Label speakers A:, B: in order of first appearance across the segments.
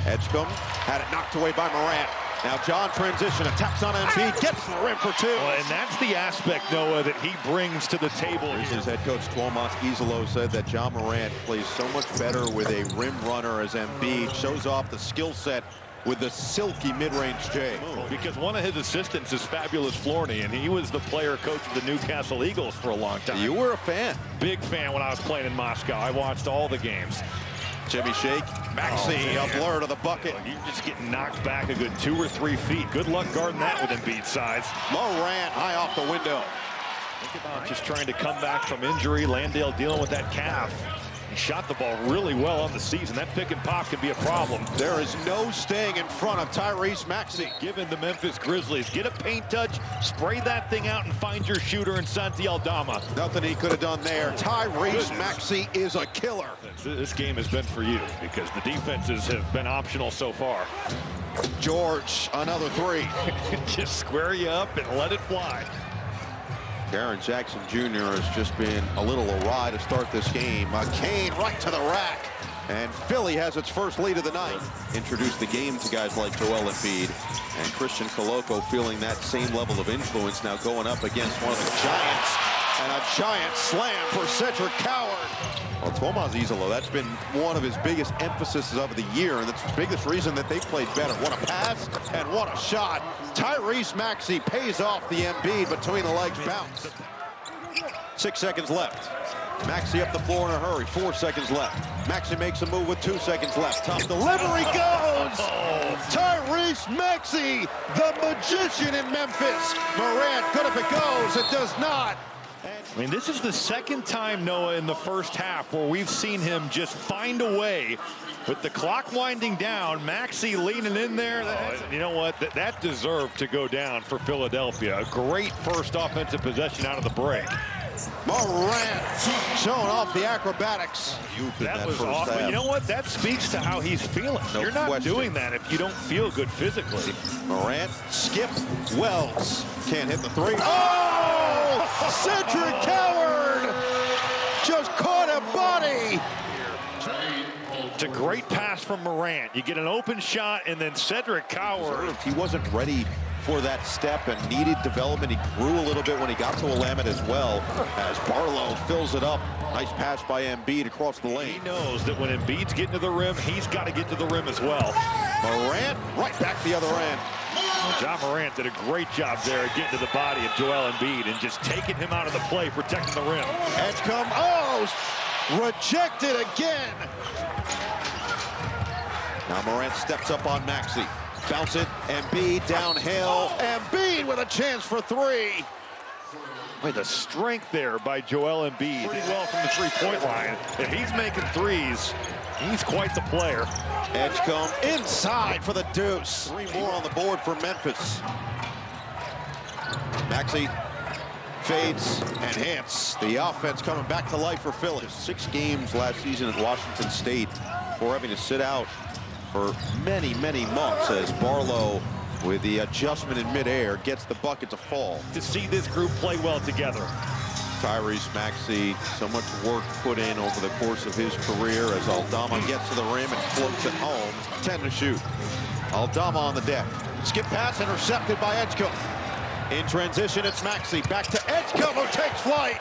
A: Edgecombe had it knocked away by Morant. Now John transition, attacks on Embiid, gets to the rim for two.
B: Well, and that's the aspect, Noah, that he brings to the table.
A: His head coach Tomas Izolo said that John Morant plays so much better with a rim runner as Embiid shows off the skill set with the silky mid-range J.
B: Because one of his assistants is Fabulous Florney, and he was the player coach of the Newcastle Eagles for a long time.
A: You were a fan.
B: Big fan when I was playing in Moscow. I watched all the games.
A: Jimmy Shake, Maxey, a blur to the bucket.
B: You're just getting knocked back a good 2 or 3 feet. Good luck guarding that with Embiid's size.
A: Morant high off the window.
B: Think about just trying to come back from injury. Landale dealing with that calf. He shot the ball really well on the season. That pick and pop can be a problem.
A: There is no staying in front of Tyrese Maxey.
B: Given the Memphis Grizzlies, get a paint touch, spray that thing out, and find your shooter in Santi Aldama.
A: Nothing he could have done there. Tyrese Maxey is a killer.
B: This game has been for you because the defenses have been optional so far.
A: George, another three.
B: Just square you up and let it fly.
A: Jaren Jackson Jr. has just been a little awry to start this game. Kane right to the rack. And Philly has its first lead of the night. Introduced the game to guys like Joel Embiid. And Christian Koloko feeling that same level of influence now going up against one of the giants. And a giant slam for Cedric Coward. Well, Tomas Izolo, that's been one of his biggest emphases of the year, and that's the biggest reason that they played better. What a pass and what a shot. Tyrese Maxey pays off the Embiid between the legs bounce. 6 seconds left. Maxey up the floor in a hurry. 4 seconds left. Maxey makes a move with 2 seconds left. Tough delivery goes! Tyrese Maxey, the magician in Memphis. Morant, good if it goes. It does not.
B: I mean, this is the second time, Noah, in the first half where we've seen him just find a way with the clock winding down. Maxey leaning in there. You know what? That deserved to go down for Philadelphia. A great first offensive possession out of the break.
A: Morant showing off the acrobatics.
B: That was awesome. You know what? That speaks to how he's feeling.
A: No
B: You're not
A: question.
B: doing that if you don't feel good physically.
A: Morant, skip, Wells. Can't hit the three. Oh! Cedric Coward just caught a body.
B: It's a great pass from Morant. You get an open shot, and then Cedric Coward.
A: He wasn't ready for that step and needed development. He grew a little bit when he got to Willamette as well, as Barlow fills it up. Nice pass by Embiid across the lane.
B: He knows that when Embiid's getting to the rim, he's got to get to the rim as well.
A: Morant right back the other end.
B: John Morant did a great job there at getting to the body of Joel Embiid and just taking him out of the play, protecting the rim.
A: Edgecombe, oh, rejected again. Now Morant steps up on Maxey. Bounce it, Embiid downhill. Embiid with a chance for three.
B: Boy, the strength there by Joel Embiid. Pretty well from the three-point line. If he's making threes, he's quite the player.
A: Edgecombe inside for the deuce. 3 more on the board for Memphis. Maxey fades and hits. The offense coming back to life for Philly. 6 games last season at Washington State before having to sit out for many, many months as Barlow, with the adjustment in midair, gets the bucket to fall.
B: To see this group play well together.
A: Tyrese Maxey, so much work put in over the course of his career as Aldama gets to the rim and floats it home. 10 to shoot. Aldama on the deck. Skip pass intercepted by Edgecombe. In transition, it's Maxey. Back to Edgecombe, who takes flight.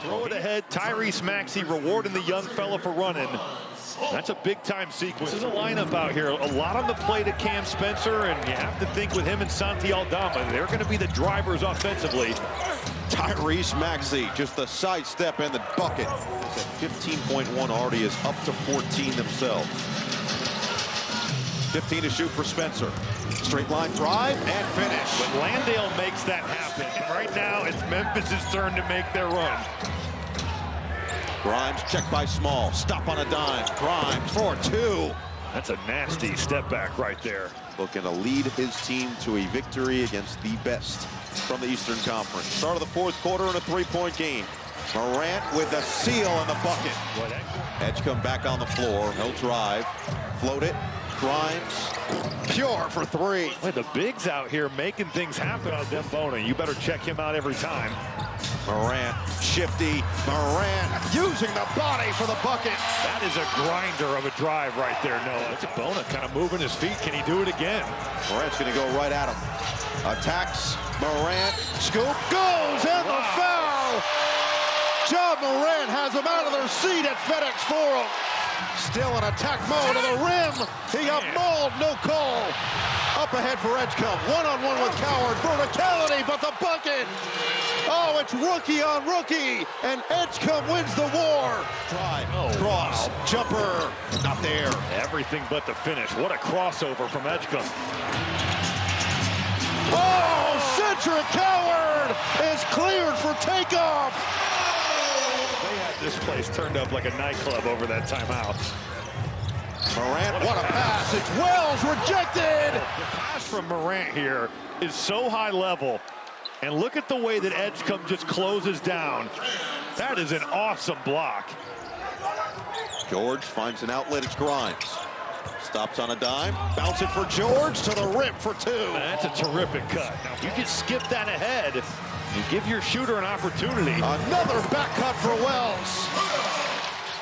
B: Throw it ahead. Tyrese Maxey rewarding the young fella for running. That's a big-time sequence. This is a lineup out here. A lot on the plate at Cam Spencer, and you have to think with him and Santi Aldama, they're going to be the drivers offensively.
A: Tyrese Maxey, just the sidestep and the bucket. He's at 15.1 already, is up to 14 themselves. 15 to shoot for Spencer. Straight line drive and finish.
B: But Landale makes that happen. And right now, it's Memphis' turn to make their run.
A: Grimes checked by Small. Stop on a dime. Grimes for 2.
B: That's a nasty step back right there.
A: Looking to lead his team to a victory against the best from the Eastern Conference. Start of the 4th quarter in a 3-point game. Morant with the seal in the bucket. Edgecombe back on the floor. He'll drive. Float it. Grimes. Pure for 3.
B: Boy, the bigs out here making things happen on Dembona. You better check him out every time.
A: Morant shifty. Morant using the body for the bucket.
B: That is a grinder of a drive right there, Noah. It's Bona kind of moving his feet. Can he do it again?
A: Morant's going to go right at him. Attacks Morant. Scoop goes and the foul. Ja Morant has them out of their seat at FedEx Forum. Still in attack mode to the rim. He got mauled, no call. Up ahead for Edgecombe. One-on-one with Coward. Verticality, but the bucket. Oh, it's rookie on rookie. And Edgecombe wins the war. Drive, cross, jumper. Not there.
B: Everything but the finish. What a crossover from Edgecombe.
A: Oh, Cedric Coward is cleared for takeoff.
B: They had this place turned up like a nightclub over that timeout.
A: Morant, what a pass. It's Wells rejected.
B: The pass from Morant here is so high level. And look at the way that Edgecombe just closes down. That is an awesome block.
A: George finds an outlet. It's Grimes. Stops on a dime. Bounce it for George to the rim for two.
B: That's a terrific cut. Now, if you can skip that ahead and give your shooter an opportunity.
A: Another back cut for Wells.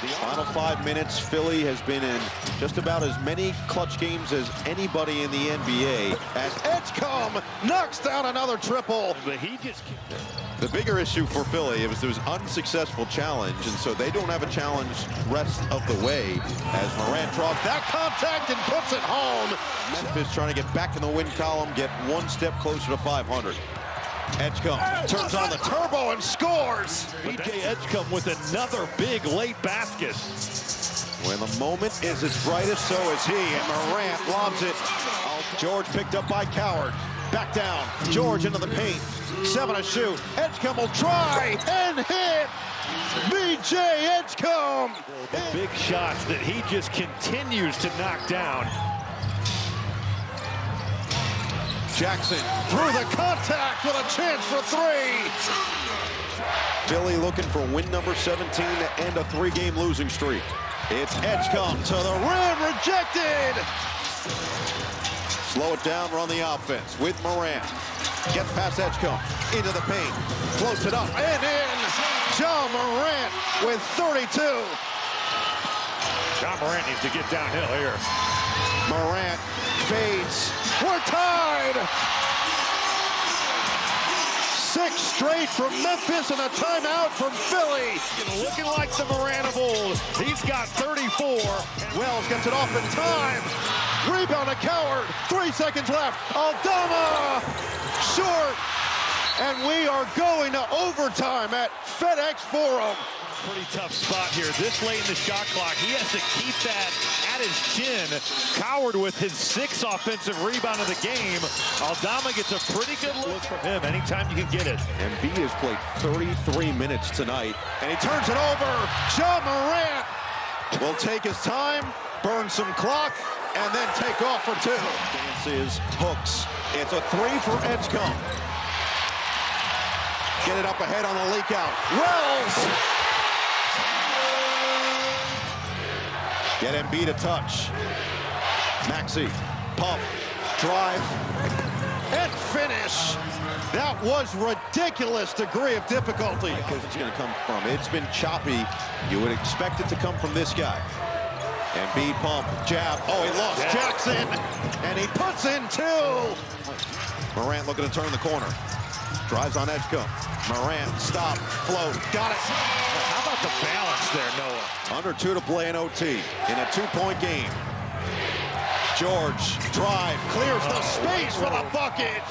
A: The final 5 minutes, Philly has been in just about as many clutch games as anybody in the NBA. As Edgecombe knocks down another triple.
B: But he just kicked it.
A: The bigger issue for Philly was there was unsuccessful challenge, and so they don't have a challenge rest of the way as Morant draws that contact and puts it home. Memphis trying to get back in the win column, get one step closer to 500. Edgecombe turns on the turbo and scores.
B: B.J. Edgecombe with another big late basket.
A: When the moment is its brightest, so is he, and Morant lobs it. George picked up by Coward. Back down, George into the paint. 7 to shoot. Edgecombe will try and hit. B.J. Edgecombe.
B: The big shots that he just continues to knock down.
A: Jackson through the contact with a chance for three. Philly looking for win number 17 to end a 3-game losing streak. It's Edgecombe to the rim, rejected. Slow it down, run the offense with Morant. Gets past Edgecombe, into the paint, floats it up and in. Ja Morant with 32.
B: Ja Morant needs to get downhill here.
A: Morant fades. We're tied. 6 straight from Memphis and a timeout from Philly.
B: Looking like the Morant of old. He's got 34.
A: Wells gets it off in time. Rebound to Coward. 3 seconds left. Aldama short. And we are going to overtime at FedEx Forum.
B: Pretty tough spot here. This late in the shot clock, he has to keep that at his chin. Coward with his 6th offensive rebound of the game. Aldama gets a pretty good look from him anytime you can get it.
A: Embiid has played 33 minutes tonight, and he turns it over. Ja Morant will take his time, burn some clock, and then take off for 2. Dances, hooks. It's a 3 for Edgecombe. Get it up ahead on the leak out. Wells! Get Embiid a touch. Maxey, pump, drive, and finish. That was ridiculous degree of difficulty. Because it's going to come from. It's been choppy. You would expect it to come from this guy. Embiid pump, jab. Oh, he lost Jackson, and he puts in 2. Morant looking to turn the corner. Drives on Edgecombe. Morant, stop, float, got it.
B: How about the balance there, Noah?
A: Under 2 to play in OT in a 2-point game. George, drive, clears the space for the bucket.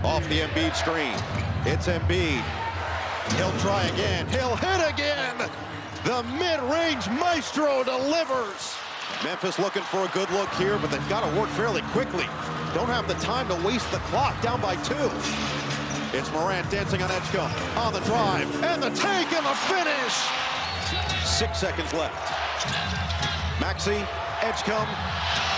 A: Off the Embiid screen. It's Embiid. He'll try again. He'll hit again. The mid-range maestro delivers. Memphis looking for a good look here, but they've got to work fairly quickly. Don't have the time to waste the clock, down by 2. It's Morant dancing on Edgecombe, on the drive, and the take and the finish. 6 seconds left. Maxey, Edgecombe,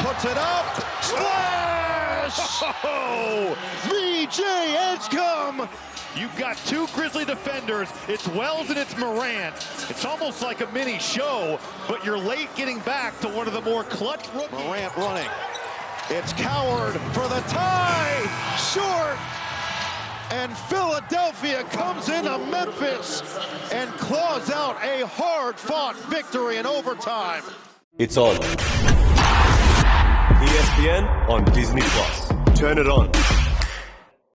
A: puts it up, splash!
B: Oh,
A: B.J. Edgecombe!
B: you've got 2 Grizzly defenders. It's Wells and it's Morant. It's almost like a mini show, but you're late getting back to one of the more clutch rookies.
A: Morant running. It's Coward for the tie, short. And Philadelphia comes into Memphis and claws out a hard-fought victory in overtime.
C: It's on. ESPN on Disney+. Turn it on.